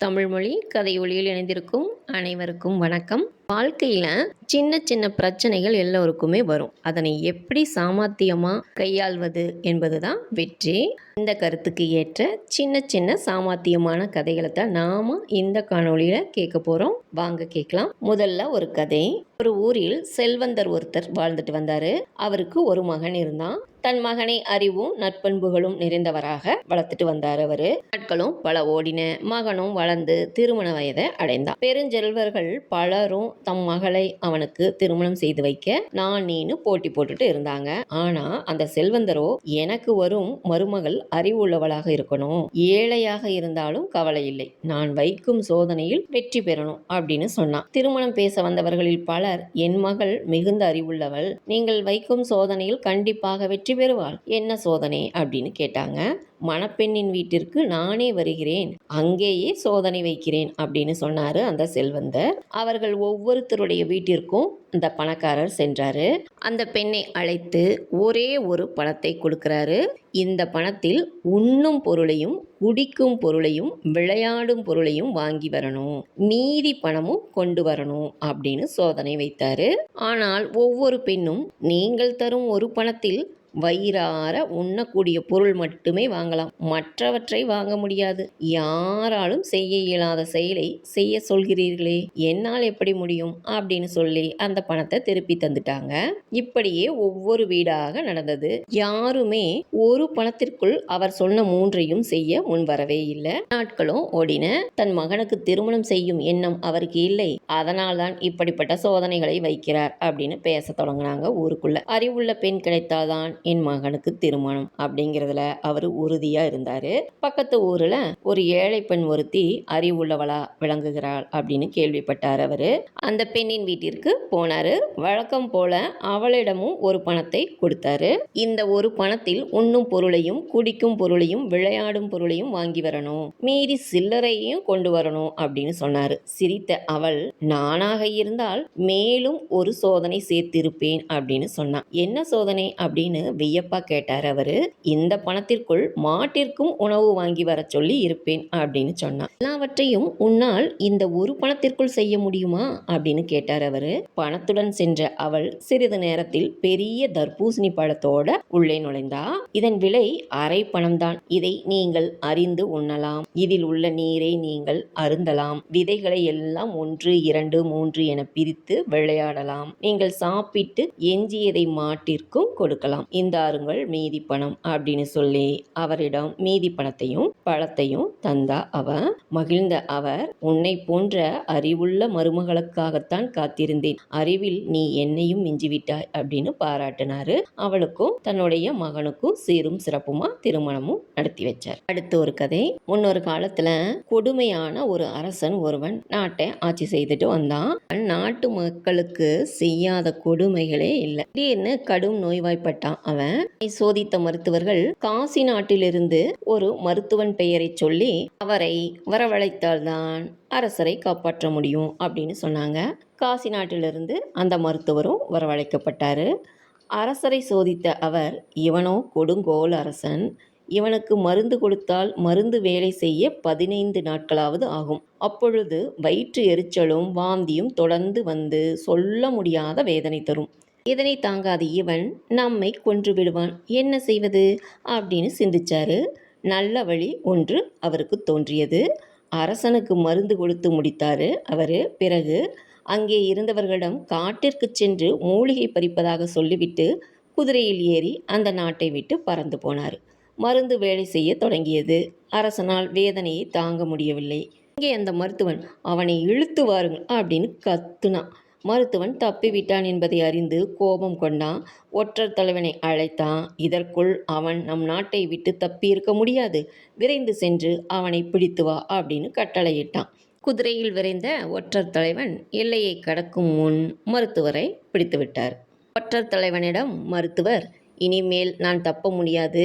தமிழ்மொழி கதை ஒளியில் இணைந்திருக்கும் அனைவருக்கும் வணக்கம். வாழ்க்கையில சின்ன சின்ன பிரச்சனைகள் எல்லோருக்குமே வரும். அதனை எப்படி சாமர்த்தியமா கையாள்வது என்பதுதான் வெற்றி. இந்த கருத்துக்கு ஏற்ற சின்ன சின்ன சாமர்த்தியமான கதைகளை தான் நாம இந்த காணொளியில கேட்க போறோம். வாங்க கேட்கலாம். முதல்ல ஒரு கதை. ஒரு ஊரில் செல்வந்தர் ஒருத்தர் வாழ்ந்துட்டு வந்தாரு. அவருக்கு ஒரு மகன் இருந்தான். தன் மகனை அறிவும் நற்பண்புகளும் நிறைந்தவராக வளர்த்துட்டு வந்தார். அவரு நாட்களும் பல ஓடின. மகனும் வளர்ந்து திருமண வயதை அடைந்தான். பெருஞ்செல்வர்கள் பலரும் தம் மகளை அவனுக்கு திருமணம் செய்து வைக்க நான் நீனு போட்டி போட்டுட்டு இருந்தாங்க. ஆனா அந்த செல்வந்தரோ எனக்கு வரும் மருமகள் அறிவுள்ளவளாக இருக்கணும், ஏழையாக இருந்தாலும் கவலை இல்லை, நான் வைக்கும் சோதனையில் வெற்றி பெறணும் அப்படின்னு சொன்னான். திருமணம் பேச வந்தவர்களில் பலர் என் மகள் மிகுந்த அறிவுள்ளவள், நீங்கள் வைக்கும் சோதனையில் கண்டிப்பாக வெற்றி பெறுவாள், என்ன சோதனை அப்படின்னு கேட்டாங்க. மணப்பெண்ணின் வீட்டிற்கு நானே வருகிறேன், அங்கேயே சோதனை வைக்கிறேன் அப்படின்னு சொன்னாரு அந்த செல்வந்தர். அவர்கள் ஒவ்வொருத்தருடைய வீட்டிற்கும் அந்த பணக்காரர் சென்றாரு. அந்த பெண்ணை அழைத்து ஒரே ஒரு பணத்தை கொடுக்கிறாரு. இந்த பணத்தில் உண்ணும் பொருளையும் குடிக்கும் பொருளையும் விளையாடும் பொருளையும் வாங்கி வரணும், மீதி பணமும் கொண்டு வரணும் அப்படின்னு சோதனை வைத்தாரு. ஆனால் ஒவ்வொரு பெண்ணும் நீங்கள் தரும் ஒரு பணத்தில் வயிறார உண்ணக்கூடிய பொருள் மட்டுமே வாங்கலாம், மற்றவற்றை வாங்க முடியாது, யாராலும் செய்ய இயலாத செயலை செய்ய சொல்கிறீர்களே, என்னால் எப்படி முடியும் அப்படின்னு சொல்லி அந்த பணத்தை திருப்பி தந்துட்டாங்க. இப்படியே ஒவ்வொரு வீடாக நடந்தது. யாருமே ஒரு பணத்திற்குள் அவர் சொன்ன மூன்றையும் செய்ய முன்வரவே இல்லை. நாட்களும் ஓடின. தன் மகனுக்கு திருமணம் செய்யும் எண்ணம் அவருக்கு இல்லை, அதனால்தான் இப்படிப்பட்ட சோதனைகளை வைக்கிறார் அப்படின்னு பேச தொடங்கினாங்க ஊருக்குள்ள. அறிவுள்ள பெண் கிடைத்தால்தான் என் மகனுக்கு திருமணம் அப்படிங்கிறதுல அவர் உறுதியா இருந்தாரு. பக்கத்து ஊர்ல ஒரு ஏழை பெண் ஒருத்தி அறிவுள்ளவளா விளங்குகிறாள் அப்படின்னு கேள்விப்பட்டார். அவரு அந்த பெண்ணின் வீட்டிற்கு போனாரு. வழக்கம் போல அவளிடமும் ஒரு பணத்தை கொடுத்தாரு. இந்த ஒரு பணத்தில் உண்ணும் பொருளையும் குடிக்கும் பொருளையும் விளையாடும் பொருளையும் வாங்கி வரணும், மீதி சில்லறையையும் கொண்டு வரணும் அப்படின்னு சொன்னாரு. சிரித்த அவள், நானாக இருந்தால் மேலும் ஒரு சோதனை சேர்த்திருப்பேன் அப்படின்னு சொன்னான். என்ன சோதனை அப்படின்னு வியப்பா கேட்டார் அவரு. இந்த பணத்திற்குள் மாட்டிற்கும் உணவு வாங்கி வர சொல்லி இருப்பேன் அப்படின்னு சொன்னான். எல்லாவற்றையும் உன்னால் இந்த ஒரு பணத்திற்குள் செய்ய முடியுமா அப்படின்னு கேட்டார் அவரு. பணத்துடன் சென்ற அவள் சிறிது நேரத்தில் பெரிய தர்பூசணி பழத்தோட உள்ளே நுழைந்தா. இதன் விலை அரை பணம்தான், இதை நீங்கள் அறிந்து உண்ணலாம், இதில் உள்ள நீரை நீங்கள் அருந்தலாம், விதைகளை எல்லாம் 1, 2, 3 என பிரித்து விளையாடலாம், நீங்கள் சாப்பிட்டு எஞ்சியதை மாட்டிற்கும் கொடுக்கலாம், இந்தாருங்கள் மீதி பணம் அப்படின்னு சொல்லி அவரிடம் மீதி பணத்தையும் பழத்தையும் தந்தா. அவன் மகிழ்ந்த அவர், உன்னை போன்ற அறிவுள்ள மருமகளுக்காகத்தான் காத்திருந்தேன், அறிவில் நீ என்னையும் மிஞ்சிவிட்டாய் அப்படின்னு பாராட்டினாரு. அவளுக்கும் தன்னுடைய மகனுக்கும் சீரும் சிறப்புமா திருமணமும் நடத்தி வச்சார். அடுத்த ஒரு கதை. முன்னொரு காலத்துல கொடுமையான ஒரு அரசன் ஒருவன் நாட்டை ஆட்சி செய்துட்டு வந்தான். நாட்டு மக்களுக்கு செய்யாத கொடுமைகளே இல்லை. திடீர்னு கடும் நோய்வாய்ப்பட்டான். அவன் சோதித்த மருத்துவர்கள் காசி நாட்டிலிருந்து ஒரு மருத்துவன் பெயரை சொல்லி அவரை வரவழைத்தால்தான் அரசரை காப்பாற்ற முடியும் அப்படின்னு சொன்னாங்க. காசி நாட்டிலிருந்து அந்த மருத்துவரும் வரவழைக்கப்பட்டாரு. அரசரை சோதித்த அவர், இவனோ கொடுங்கோல் அரசன், இவனுக்கு மருந்து கொடுத்தால் மருந்து வேலை செய்ய 15 நாட்களாவது ஆகும். அப்பொழுது வயிற்று எரிச்சலும் வாந்தியும் தொடர்ந்து வந்து சொல்ல முடியாத வேதனை தரும். இதனை தாங்காத இவன் நம்மை கொன்று விடுவான், என்ன செய்வது அப்படின்னு சிந்திச்சாரு. நல்ல வழி ஒன்று அவருக்கு தோன்றியது. அரசனுக்கு மருந்து கொடுத்து முடித்தாரு அவரு. பிறகு அங்கே இருந்தவர்களிடம் காட்டிற்கு சென்று மூலிகை பறிப்பதாக சொல்லிவிட்டு குதிரையில் ஏறி அந்த நாட்டை விட்டு பறந்து போனார். மருந்து வேலை செய்ய தொடங்கியது. அரசனால் வேதனையை தாங்க முடியவில்லை. இங்கே அந்த மருத்துவன், அவனை இழுத்து வாருங்கள் அப்படின்னு கத்துனான். மருத்துவன் தப்பிவிட்டான் என்பதை அறிந்து கோபம் கொண்டான். ஒற்றர் தலைவனை அழைத்தான். இதற்குள் அவன் நம் நாட்டை விட்டு தப்பி இருக்க முடியாது, விரைந்து சென்று அவனை பிடித்து வா அப்படின்னு கட்டளையிட்டான். குதிரையில் விரைந்த ஒற்றர் தலைவன் எல்லையை கடக்கும் முன் மருத்துவரை பிடித்து விட்டார். ஒற்றர் தலைவனிடம் மருத்துவர், இனிமேல் நான் தப்ப முடியாது,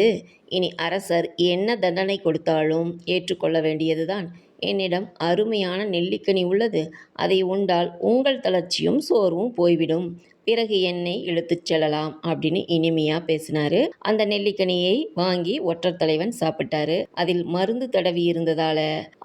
இனி அரசர் என்ன தண்டனை கொடுத்தாலும் ஏற்றுக்கொள்ள வேண்டியதுதான், என்னிடம் அருமையான நெல்லிக்கனி உள்ளது, அதை உண்டால் உங்கள் தளர்ச்சியும் சோர்வும் போய்விடும், பிறகு என்னை இழுத்துச் செல்லலாம் அப்படின்னு இனிமையா பேசினாரு. அந்த நெல்லிக்கனியை வாங்கி ஒற்றர் தலைவன் சாப்பிட்டாரு. அதில் மருந்து தடவி இருந்ததால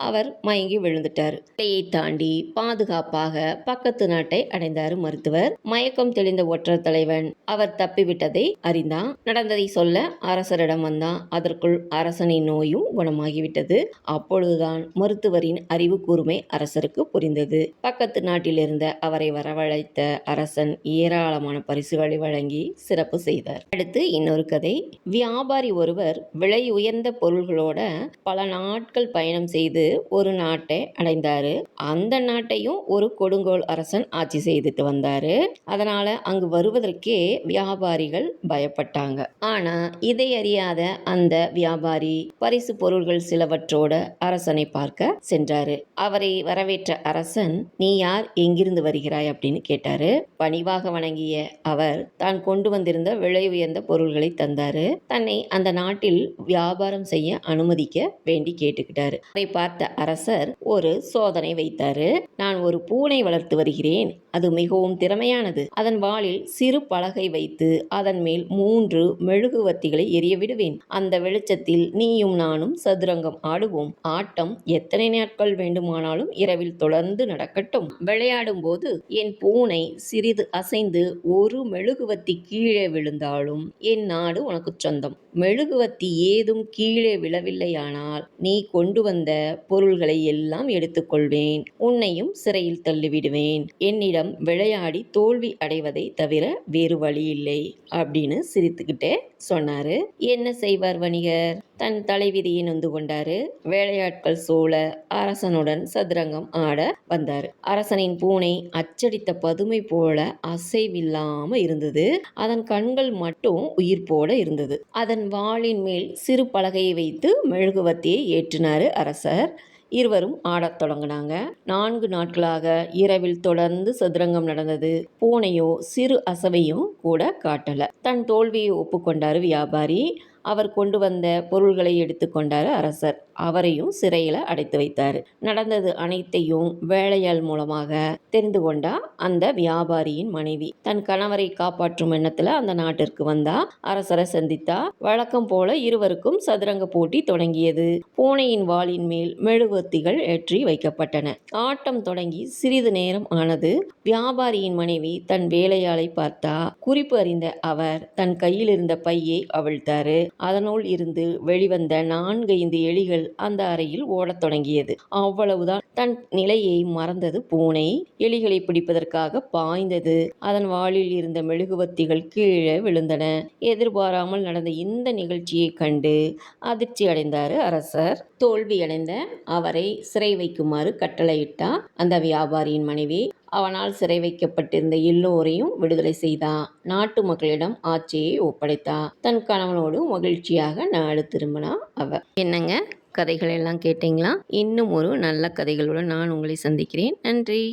அவர் மயங்கி விழுந்துட்டார். எல்லையை தாண்டி பாதுகாப்பாக பக்கத்து நாட்டை அடைந்தார் மருத்துவர். மயக்கம் தெளிந்த ஒற்றர் தலைவன் அவர் தப்பிவிட்டதை அறிந்தான். நடந்ததை சொல்ல அரசரிடம் வந்தான். அதற்குள் அரசனின் நோயும் குணமாகிவிட்டது. அப்பொழுதுதான் மருத்துவரின் அறிவு கூர்மை அரசருக்கு புரிந்தது. பக்கத்து நாட்டில் இருந்த அவரை வரவழைத்த அரசன் ஏராளமான பரிசுகளை வழங்கி சிறப்பு செய்தார். அடுத்து இன்னொரு கதை. வியாபாரி ஒருவர் விலை உயர்ந்த பொருள்களோட பல நாட்கள் பயணம் செய்து ஒரு நாட்டை அடைந்தாரு. அந்த நாட்டையும் ஒரு கொடுங்கோல் அரசன் ஆட்சி செய்துட்டு வந்தாரு. அதனால அங்கு வருவதற்கே வியாபாரிகள் பயப்பட்டாங்க. ஆனா இதை அறியாத அந்த வியாபாரி பரிசு பொருள்கள் சிலவற்றோட அரசனை பார்க்க சென்றாரு. அவரை வரவேற்ற அரசன், நீ யார், எங்கிருந்து வருகிறாய் அப்படின்னு கேட்டாரு. பணிவாக வணங்கிய அவர் தான் கொண்டு வந்திருந்த விலை உயர்ந்த பொருள்களை தந்தாரு. தன்னை அந்த நாட்டில் வியாபாரம் செய்ய அனுமதிக்க வேண்டி கேட்டுக்கிட்டாரு. அதை பார்த்த அரசர் ஒரு சோதனை வைத்தாரு. நான் ஒரு பூனை வளர்த்து வருகிறேன். அது மிகவும் திறமையானது. அதன் வாளில் சிறு பலகை வைத்து அதன் மேல் 3 மெழுகுவர்த்திகளை எரிய விடுவேன். அந்த வெளிச்சத்தில் நீயும் நானும் சதுரங்கம் ஆடுவோம். ஆட்டம் எத்தனை நாட்கள் வேண்டுமானாலும் இரவில் தொடர்ந்து நடக்கட்டும். விளையாடும் போது என் பூனை சிறிது அசைந்து ஒரு மெழுகுவர்த்தி கீழே விழுந்தாலும் என் நாடு உனக்கு சொந்தம். மெழுகுவர்த்தி ஏதும் கீழே விழவில்லையானால் நீ கொண்டு வந்த பொருள்களை எல்லாம் எடுத்துக்கொள்வேன். உன்னையும் சிறையில் தள்ளிவிடுவேன். என்னிடம் விளையாடி தோல்வி அடைவதை தவிர வேறு வழி இல்லை அப்படின்னு சிரித்துக்கிட்டே சொன்னாரு. என்ன செய்வார் வணிகர்? தன் தலைவிதியை நொந்து கொண்டாரு. வேலையாட்கள் சூழ அரசனுடன் சதுரங்கம் ஆட வந்தாரு. அரசனின் பூனை அச்சடித்த பதுமை போல அசைவில்லாம இருந்தது. அதன் கண்கள் மட்டும் உயிர்ப்போட இருந்தது. அதன் வாளின் மேல் சிறு பலகையை வைத்து மெழுகுவர்த்தியை ஏற்றினாரு அரசர். இருவரும் ஆடத் தொடங்கினாங்க. 4 நாட்களாக இரவில் தொடர்ந்து சதுரங்கம் நடந்தது. பூனையோ சிறு அசைவையும் கூட காட்டல. தன் தோல்வியை ஒப்புக்கொண்டாரு வியாபாரி. அவர் கொண்டு வந்த பொருள்களை எடுத்துக்கொண்டாரு அரசர். அவரையும் சிறையில அடைத்து வைத்தாரு. நடந்தது அனைத்தையும் வேலையாள் மூலமாக தெரிந்து கொண்டா அந்த வியாபாரியின் மனைவி. தன் கணவரை காப்பாற்றும் எண்ணத்துல அந்த நாட்டிற்கு வந்தா. அரசரை சந்தித்தா. வழக்கம் போல இருவருக்கும் சதுரங்க போட்டி தொடங்கியது. பூனையின் வாளின் மேல் மெழுகுவர்த்திகள் ஏற்றி வைக்கப்பட்டன. ஆட்டம் தொடங்கி சிறிது நேரம் ஆனது. வியாபாரியின் மனைவி தன் வேலையாளை பார்த்தா. குறிப்பு அறிந்த அவர் தன் கையில் இருந்த பையை அவிழ்த்தாரு. அதனுள் இருந்து வெளிவந்த 4-5 எலிகள் அந்த அறையில் ஓடத் தொடங்கியது. அவ்வளவுதான். தன் நிலையை மறந்தது பூனை. எலிகளை பிடிப்பதற்காக பாய்ந்தது. அதன் வாளில் இருந்த மெழுகுவர்த்திகள் கீழே விழுந்தன. எதிர்பாராமல் நடந்த இந்த நிகழ்ச்சியை கண்டு அதிர்ச்சி அடைந்தார் அரசர். தோல்வியடைந்த அவரை சிறை வைக்குமாறு கட்டளையிட்டார் அந்த வியாபாரியின் மனைவி. அவனால் சிறை வைக்கப்பட்டிருந்த எல்லோரையும் விடுதலை செய்தார். நாட்டு மக்களிடம் ஆட்சியை ஒப்படைத்தார். தன் கணவனோடு மகிழ்ச்சியாக நாடு திரும்பினா அவர். என்னங்க, கதைகள் எல்லாம் கேட்டீங்களா? இன்னும் ஒரு நல்ல கதைகளுடன் நான் உங்களை சந்திக்கிறேன். நன்றி.